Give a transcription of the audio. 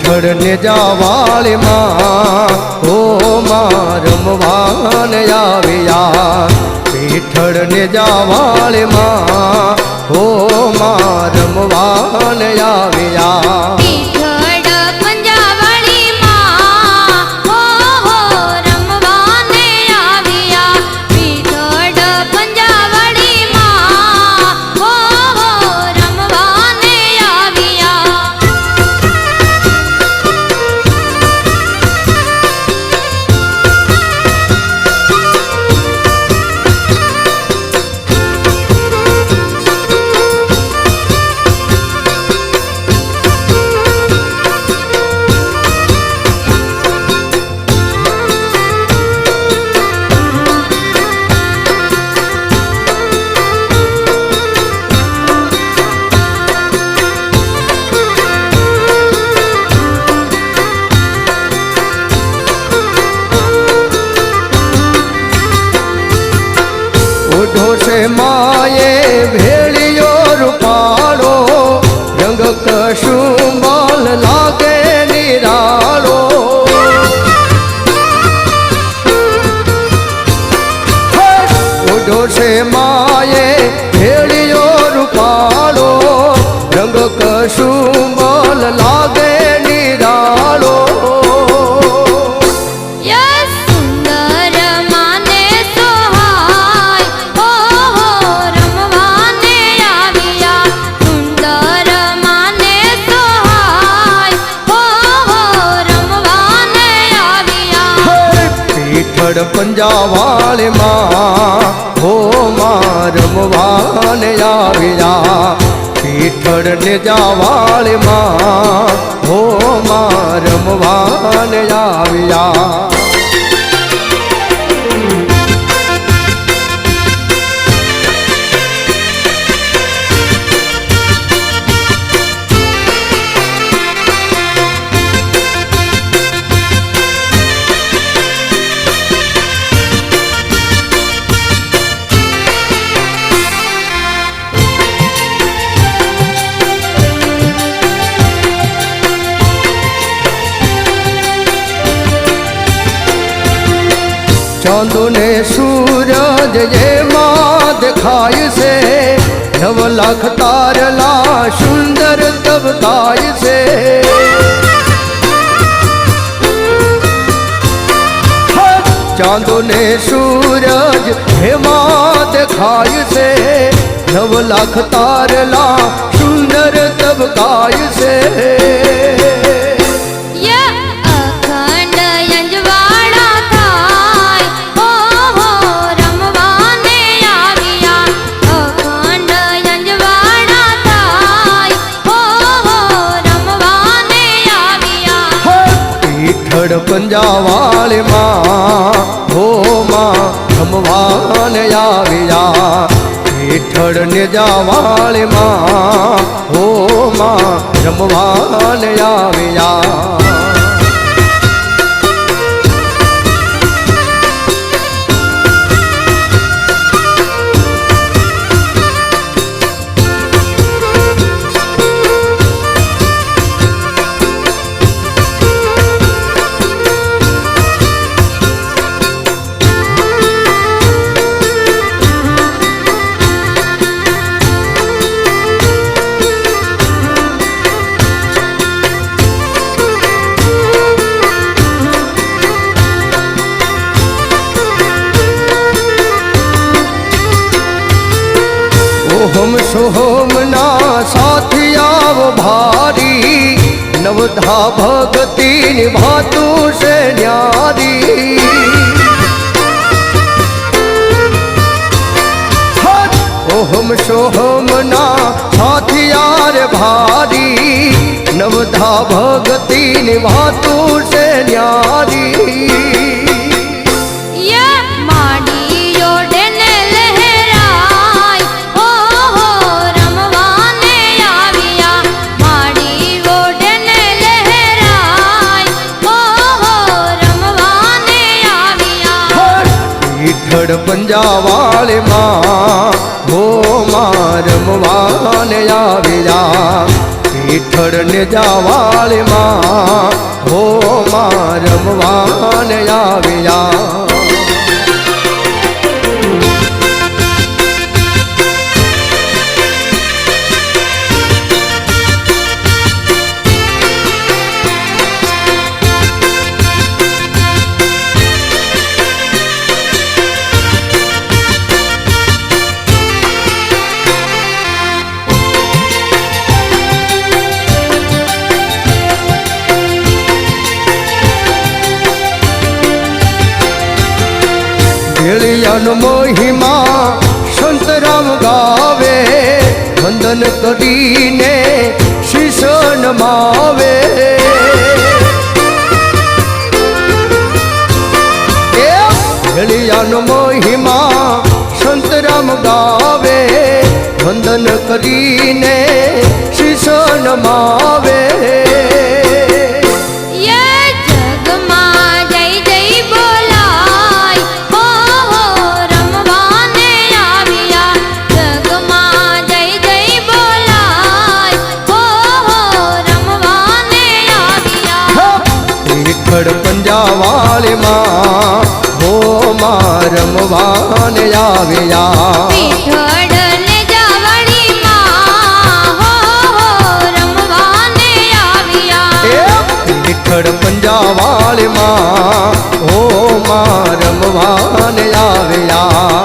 पीठड़ ने जावाली माँ ओ माँ रमवान आविया। पीठड़ ने जावाली माँ ओ माँ रमवान आविया। ओढ़ो से माये भेड़ियो रूपालो रंग कशुंबल लागे निरालो। ओढ़ो से माये भेड़ियो रूपालो रंग कशुंबल लागे निरालो। पंजावाले माँ हो माँ रमवान आविया। पीठड़ ने जावाले माँ हो माँ रमवान आविया। चांदो ने सूरज ये माँ दिखाई से 9 लाख तारला सुंदर तबताई से। चांदो ने सूरज हे माँ दिखाई से 9 लाख तारला सुंदर तबताई से। पंजावाले माँ हो माँ रमवान आविया। पीठड़ ने जावाले माँ हो माँ रमवान आविया। ओहम सोहम ना साथिया वो भारी 9धा भगती निभातू से न्यारी। ओहम सोहम ना साथिया रे भारी 9धा भगती निभातू से न्यारी। पंजावाले माँ हो माँ रमवान आविया। વિઠ્ઠળ ને જાવાળમાં હો માં રમવાને આવ્યા. ભેળિયાનો મહિમા સંતરામ ગાવે, વંદન કરીને શીશ નમાવે. ભેળિયાનો મહિમા સંતરામ ગાવે, વંદન કરીને શીશ નમાવે. પંજાવાળમાં હો માં રમવાને આવ્યા. વિઠ્ઠળ ને જાવળીમાં હો રમવાને આવ્યા. વિઠ્ઠળ પંજાવાળમાં હો માં રમવાને આવ્યા.